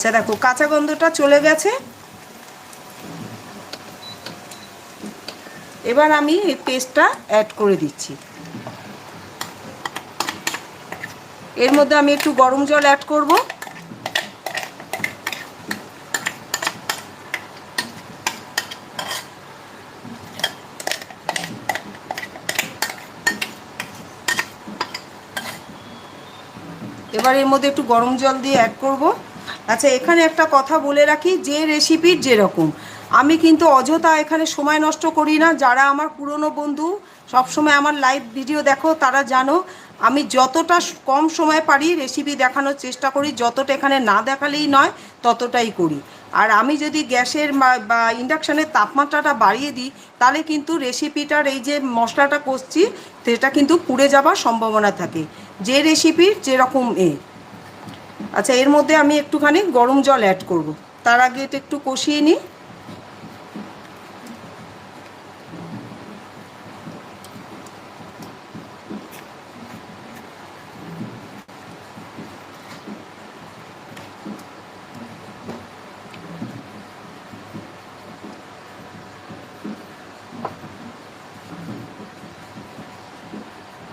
আচ্ছা দেখো কাঁচা গন্ধটা চলে গেছে। এবার আমি এই পেস্টটা অ্যাড করে দিচ্ছি। এর মধ্যে আমি একটু গরম জল অ্যাড করব। এবার এর মধ্যে একটু গরম জল দিয়ে অ্যাড করব। আচ্ছা এখানে একটা কথা বলে রাখি, যে রেসিপির যেরকম, আমি কিন্তু অযথা এখানে সময় নষ্ট করি না। যারা আমার পুরনো বন্ধু, সবসময় আমার লাইভ ভিডিও দেখো, তারা জানো আমি যতটা কম সময় পারি রেসিপি দেখানোর চেষ্টা করি। যতটা এখানে না দেখালেই নয় ততটাই করি। আর আমি যদি গ্যাসের বা ইন্ডাকশানের তাপমাত্রাটা বাড়িয়ে দিই, তাহলে কিন্তু রেসিপিটার এই যে মশলাটা কষছি সেটা কিন্তু পুড়ে যাবার সম্ভাবনা থাকে। যে রেসিপির যেরকম আচ্ছা এর মধ্যে আমি একটুখানি গরম জল অ্যাড করব। তার আগে এটা একটু কষিয়ে নিই।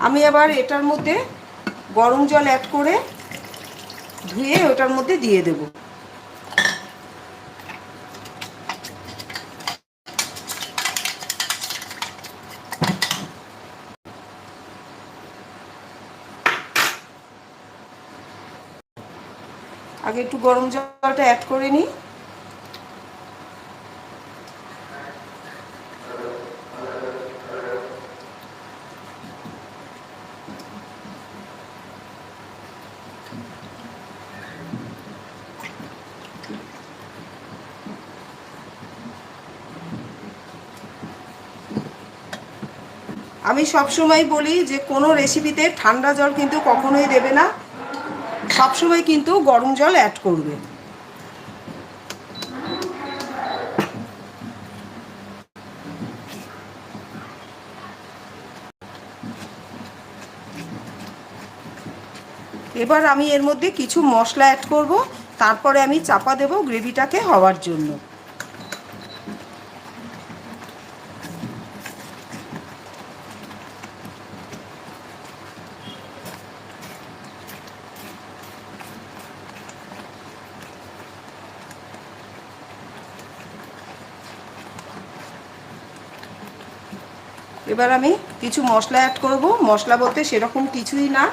আমি আবার এটার মধ্যে গরম জল অ্যাড করে ধুয়ে ওটার মধ্যে দিয়ে দেব। আগে একটু গরম জলটা অ্যাড করে নিই। আমি সবসময় বলি যে কোনো রেসিপিতে ঠান্ডা জল কিন্তু কখনোই দেবে না, সবসময় কিন্তু গরম জল অ্যাড করবে। এবার আমি এর মধ্যে কিছু মশলা অ্যাড করব, তারপরে আমি চাপা দেব গ্রেভিটাকে হওয়ার জন্য। এবার আমি কিছু মশলা অ্যাড করব। মশলা বলতে সেরকম কিছুই না,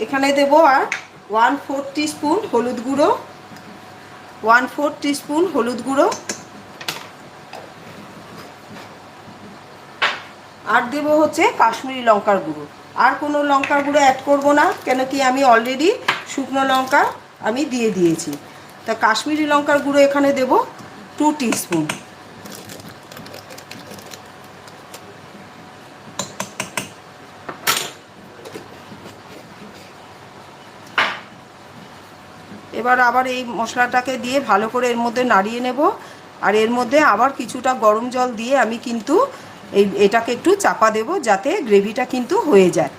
এখানে দেবো আর 1/4 টিস্পুন হলুদ গুঁড়ো, 1/4 টিস্পুন হলুদ গুঁড়ো, আর দেবো হচ্ছে কাশ্মীরি লঙ্কার গুঁড়ো। আর কোনো লঙ্কার গুঁড়ো অ্যাড করব না, কেন কি আমি অলরেডি শুকনো লঙ্কা আমি দিয়ে দিয়েছি। তা কাশ্মীরি লঙ্কার গুঁড়ো এখানে দেবো 2 টিস্পুন। এবার আবার এই মশলাটাকে দিয়ে ভালো করে এর মধ্যে নাড়িয়ে নেব। আর এর মধ্যে আবার কিছুটা গরম জল দিয়ে আমি কিন্তু এটাকে একটু চাপা দেব, যাতে গ্রেভিটা কিন্তু হয়ে যায়।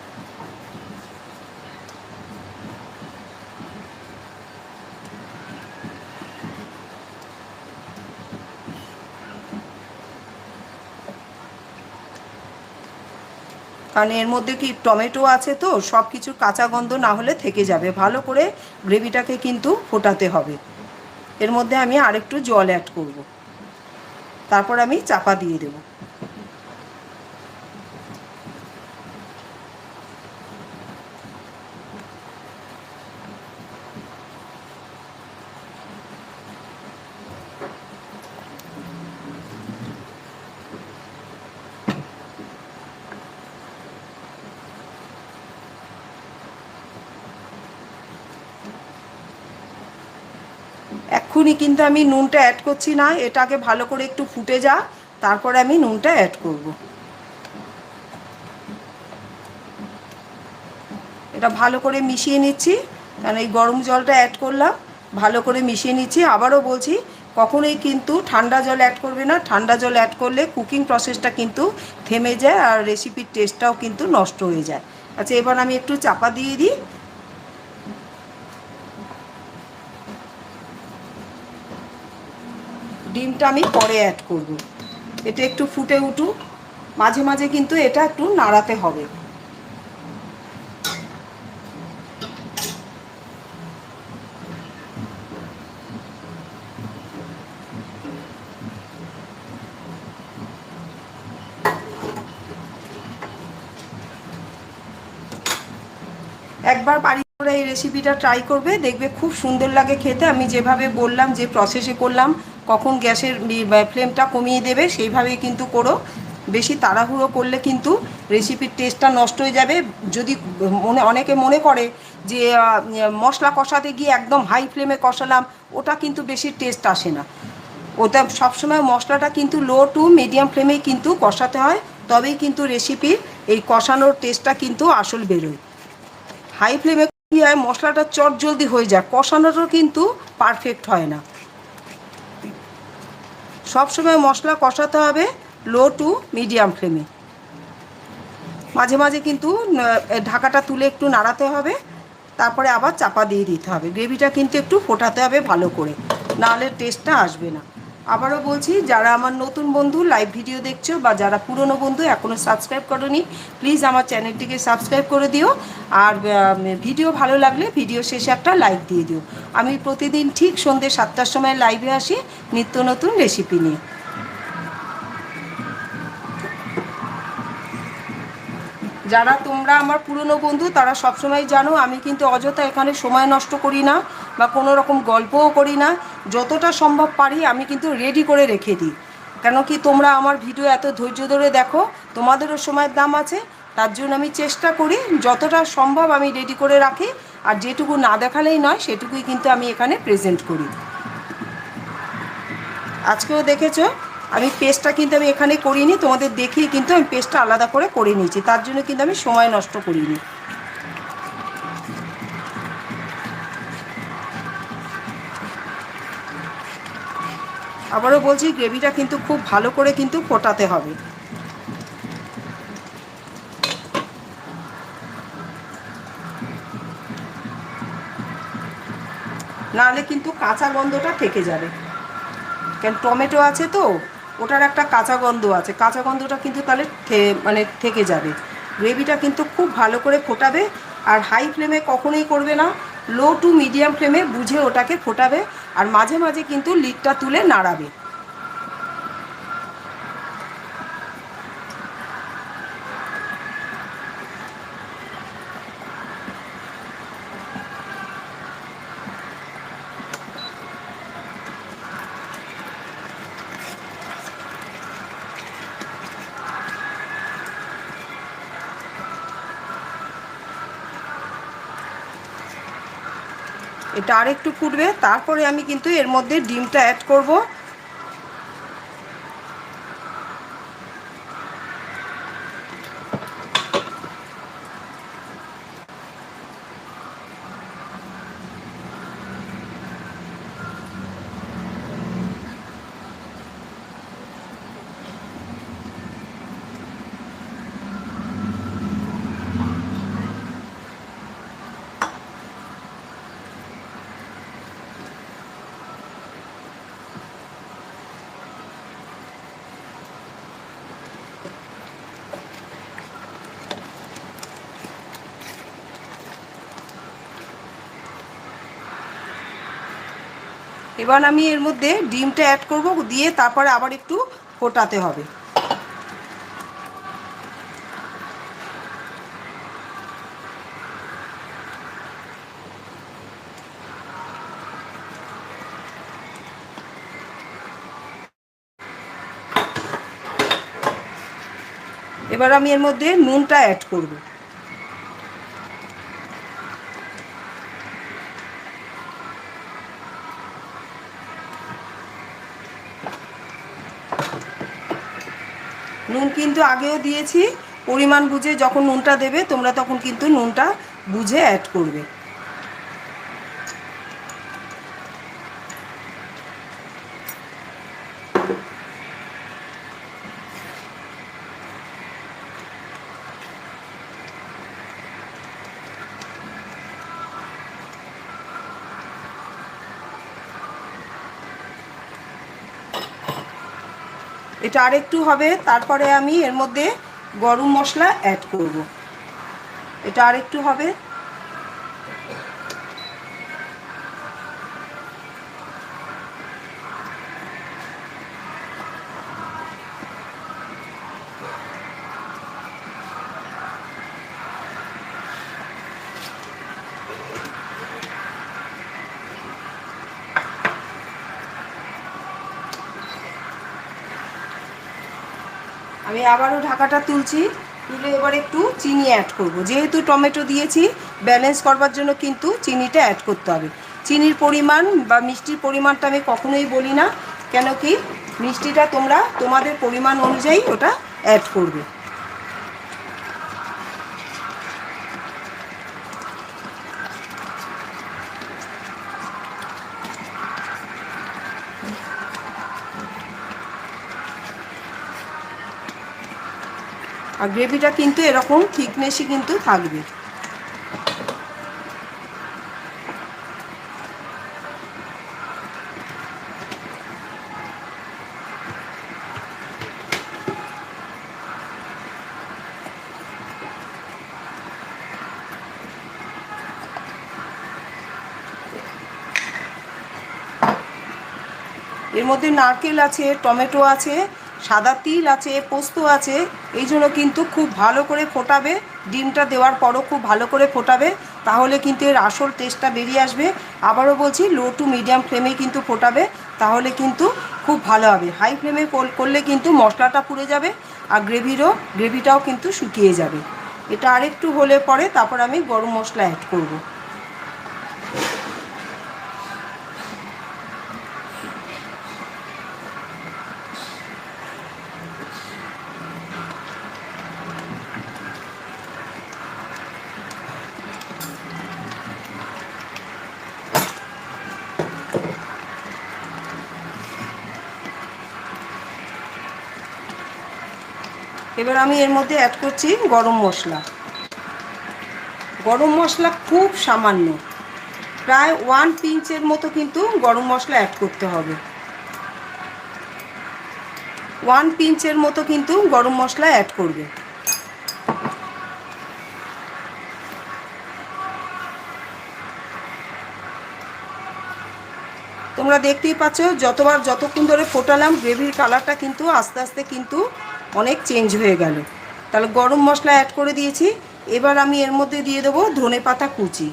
কারণ এর মধ্যে কি টমেটো আছে, তো সব কিছুর কাঁচা গন্ধ না হলে থেকে যাবে। ভালো করে গ্রেভিটাকে কিন্তু ফোটাতে হবে। এর মধ্যে আমি আরেকটু জল অ্যাড করব, তারপর আমি চাপা দিয়ে দেব। এক্ষুনি কিন্তু আমি নুনটা অ্যাড করছি না, এটাকে ভালো করে একটু ফুটে যা, তারপরে আমি নুনটা অ্যাড করব। এটা ভালো করে মিশিয়ে নিচ্ছি, কারণ এই গরম জলটা অ্যাড করলাম, ভালো করে মিশিয়ে নিচ্ছি। আবারও বলছি কখনোই কিন্তু ঠান্ডা জল অ্যাড করবে না। ঠান্ডা জল অ্যাড করলে কুকিং প্রসেসটা কিন্তু থেমে যায় আর রেসিপির টেস্টটাও কিন্তু নষ্ট হয়ে যায়। আচ্ছা, এবার আমি একটু চাপা দিয়ে দিই। ডিমটা আমি পরে অ্যাড করব। এটা একটু ফুটে উঠুক, মাঝে মাঝে কিন্তু এটা একটু নাড়াতে হবে। একবার বাড়িতে করে এই রেসিপিটা ট্রাই করবে, দেখবে খুব সুন্দর লাগে খেতে। আমি যেভাবে বললাম, যে প্রসেসে করলাম, কখন গ্যাসের ফ্লেমটা কমিয়ে দেবে সেইভাবেই কিন্তু করো। বেশি তাড়াহুড়ো করলে কিন্তু রেসিপির টেস্টটা নষ্ট হয়ে যাবে। যদি অনেকে মনে করে যে মশলা কষাতে গিয়ে একদম হাই ফ্লেমে কষালাম, ওটা কিন্তু বেশি টেস্ট আসে না। ওটা সবসময় মশলাটা কিন্তু লো টু মিডিয়াম ফ্লেমেই কিন্তু কষাতে হয়, তবেই কিন্তু রেসিপির এই কষানোর টেস্টটা কিন্তু আসল বেরোয়। হাই ফ্লেমে কী হয়, মশলাটা চট জলদি হয়ে যায়, কষানোটাও কিন্তু পারফেক্ট হয় না। সবসময় মশলা কষাতে হবে লো টু মিডিয়াম ফ্লেমে। মাঝে মাঝে কিন্তু ঢাকাটা তুলে একটু নাড়াতে হবে, তারপরে আবার চাপা দিয়ে দিতে হবে। গ্রেভিটা কিন্তু একটু ফোটাতে হবে ভালো করে, নাহলে টেস্টটা আসবে না। আবারও বলছি, যারা আমার নতুন বন্ধু লাইভ ভিডিও দেখছো বা যারা পুরনো বন্ধু এখনও সাবস্ক্রাইব করোনি, প্লিজ আমার চ্যানেলটিকে সাবস্ক্রাইব করে দিও। আর ভিডিও ভালো লাগলে ভিডিও শেষে একটা লাইক দিয়ে দিও। আমি প্রতিদিন ঠিক সন্ধ্যে 7টার সময় লাইভে আসি নিত্য নতুন রেসিপি নিয়ে। যারা তোমরা আমার পুরনো বন্ধু তারা সবসময় জানো আমি কিন্তু অযথা এখানে সময় নষ্ট করি না বা কোনো রকম গল্পও করি না। যতটা সম্ভব পারি আমি কিন্তু রেডি করে রেখে দিই। কেন কি, তোমরা আমার ভিডিও এত ধৈর্য ধরে দেখো, তোমাদেরও সময়ের দাম আছে। তার জন্য আমি চেষ্টা করি যতটা সম্ভব আমি রেডি করে রাখি, আর যেটুকু না দেখালেই নয় সেটুকুই কিন্তু আমি এখানে প্রেজেন্ট করি। আজকেও দেখেছো আমি পেস্টটা কিন্তু আমি এখানে করিনি, তোমাদের দেখিয়ে কিন্তু আমি পেস্টটা আলাদা করে নিয়েছি। তার জন্য কিন্তু আমি সময় নষ্ট করিনি। আবারও বলছি, গ্রেভিটা কিন্তু খুব ভালো করে কিন্তু ফোটাতে হবে, নাহলে কিন্তু কাঁচা গন্ধটা থেকে যাবে। কেন, টমেটো আছে তো, ওটার একটা কাঁচা গন্ধ আছে, কাঁচা গন্ধটা কিন্তু তাহলে মানে থেকে যাবে। গ্রেভিটা কিন্তু খুব ভালো করে ফোটাবে, আর হাই ফ্লেমে কখনোই করবে না, লো টু মিডিয়াম ফ্লেমে বুঝে ওটাকে ফোটাবে। আর মাঝে মাঝে কিন্তু লিডটা তুলে নাড়াবে। এটা আর একটু ফুটবে, তারপরে আমি কিন্তু এর মধ্যে ডিমটা অ্যাড করব। এবার আমি এর মধ্যে ডিমটা অ্যাড করব, দিয়ে তারপরে আবার একটু ফোটাতে হবে। এবার আমি এর মধ্যে নুনটা অ্যাড করব। নুন কিন্তু আগেও দিয়েছি, পরিমাণ বুঝে যখন নুনটা দেবে তোমরা তখন কিন্তু নুনটা বুঝে অ্যাড করবে। এটা আরেকটু হবে, তারপরে আমি এর মধ্যে গরম মশলা অ্যাড করব। এটা আরেকটু হবে। আমি আবারও ঢাকাটা তুলছি, তুলে এবার একটু চিনি অ্যাড করব। যেহেতু টমেটো দিয়েছি, ব্যালেন্স করবার জন্য কিন্তু চিনিটা অ্যাড করতে হবে। চিনির পরিমাণ বা মিষ্টির পরিমাণটা আমি কখনোই বলি না, কেন কি মিষ্টিটা তোমরা তোমাদের পরিমাণ অনুযায়ী ওটা অ্যাড করবে। আর গ্রেভিটা কিন্তু এরকম থিকনেসই কিন্তু থাকবে। এর মধ্যে নারকেল আছে, টমেটো আছে, সাদা তিল আছে, পোস্ত আছে। এই জন্য কিন্তু খুব ভালো করে ফোটাবে, ডিমটা দেওয়ার পরও খুব ভালো করে ফোটাবে, তাহলে কিন্তু এর আসল টেস্টটা বেরিয়ে আসবে। আবারও বলছি, লো টু মিডিয়াম ফ্লেমে কিন্তু ফোটাবে, তাহলে কিন্তু খুব ভালো হবে। হাই ফ্লেমে করলে কিন্তু মশলাটা পুড়ে যাবে, আর গ্রেভিটাও কিন্তু শুকিয়ে যাবে। এটা আরেকটু হলে পরে তারপর আমি গরম মশলা অ্যাড করব। এবার আমি এর মধ্যে অ্যাড করছি গরম মশলা। গরম মশলা খুব সামান্য, প্রায় 1 পিঞ্চের মতো কিন্তু গরম মশলা অ্যাড করতে হবে। 1 পিঞ্চের মতো কিন্তু গরম মশলা অ্যাড করবে। তোমরা দেখতেই পাচ্ছ, যতক্ষণ ধরে ফোটালাম গ্রেভির কালারটা কিন্তু আস্তে আস্তে কিন্তু অনেক চেঞ্জ হয়ে গেল। তাহলে গরম মশলা অ্যাড করে দিয়েছি। এবার আমি এর মধ্যে দিয়ে দেবো ধনেপাতা কুচি।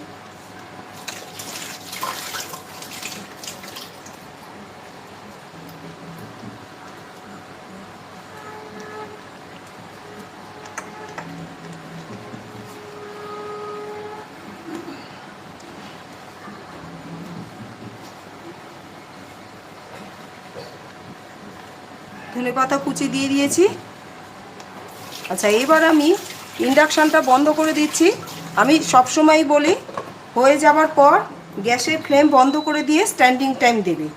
ধনেপাতা কুচি দিয়ে দিয়েছি। আচ্ছা, এবার আমি ইন্ডাকশানটা বন্ধ করে দিচ্ছি। আমি সবসময় বলি, হয়ে যাওয়ার পর গ্যাসের ফ্লেম বন্ধ করে দিয়ে স্ট্যান্ডিং টাইম দেবে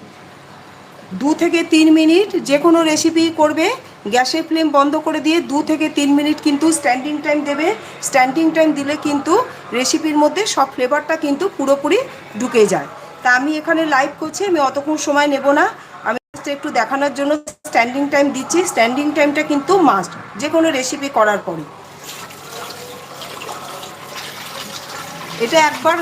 2 থেকে 3 মিনিট। যে কোনো রেসিপি করবে, গ্যাসের ফ্লেম বন্ধ করে দিয়ে 2 থেকে 3 মিনিট কিন্তু স্ট্যান্ডিং টাইম দেবে। স্ট্যান্ডিং টাইম দিলে কিন্তু রেসিপির মধ্যে সব ফ্লেভারটা কিন্তু পুরোপুরি ঢুকে যায়। তা আমি এখানে লাইভ করছি, আমি অতক্ষণ সময় নেব না। আমি একটু দেখানোর জন্য স্ট্যান্ডিং টাইম দিচ্ছি। স্ট্যান্ডিং টাইমটা কিন্তু মাস্ট যে কোনো রেসিপি করার পরে। এটা একবার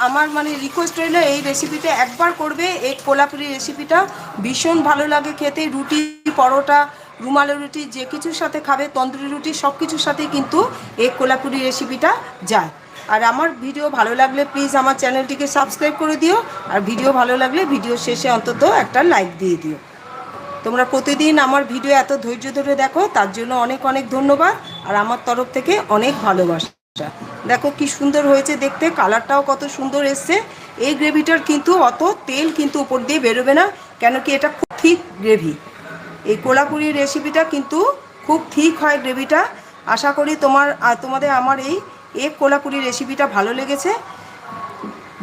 আমার মানে রিকোয়েস্ট রইল, এই রেসিপিটা একবার করবে। এই কোলাপুরি রেসিপিটা ভীষণ ভালো লাগে খেতে। রুটি, পরোটা, রুমালের রুটি, যে কিছুর সাথে খাবে, তন্দুরি রুটি, সব কিছুর সাথেই কিন্তু এই কোলাপুরি রেসিপিটা যায়। আর আমার ভিডিও ভালো লাগলে প্লিজ আমার চ্যানেলটিকে সাবস্ক্রাইব করে দিও। আর ভিডিও ভালো লাগলে ভিডিও শেষে অন্তত একটা লাইক দিয়ে দিও। তোমরা প্রতিদিন আমার ভিডিও এত ধৈর্য ধরে দেখো, তার জন্য অনেক অনেক ধন্যবাদ। আর আমার তরফ থেকে অনেক ভালোবাসা। দেখো কি সুন্দর হয়েছে দেখতে, কালারটাও কত সুন্দর এসছে। এই গ্রেভিটার কিন্তু অত তেল কিন্তু উপর দিয়ে বেরোবে না, কেন কি এটা খুব থিক গ্রেভি। এই কোলাপুরি রেসিপিটা কিন্তু খুব থিক হয় গ্রেভিটা। আশা করি তোমাদের আমার এই কোলাপুরি রেসিপিটা ভালো লেগেছে।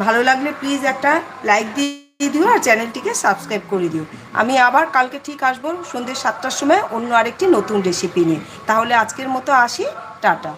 ভালো লাগলে প্লিজ একটা লাইক দিয়ে দিও, আর চ্যানেলটিকে সাবস্ক্রাইব করে দিও। আমি আবার কালকে ঠিক আসবো সন্ধ্যে 7টার সময় অন্য আরেকটি নতুন রেসিপি নিয়ে। তাহলে আজকের মতো আসি, টাটা।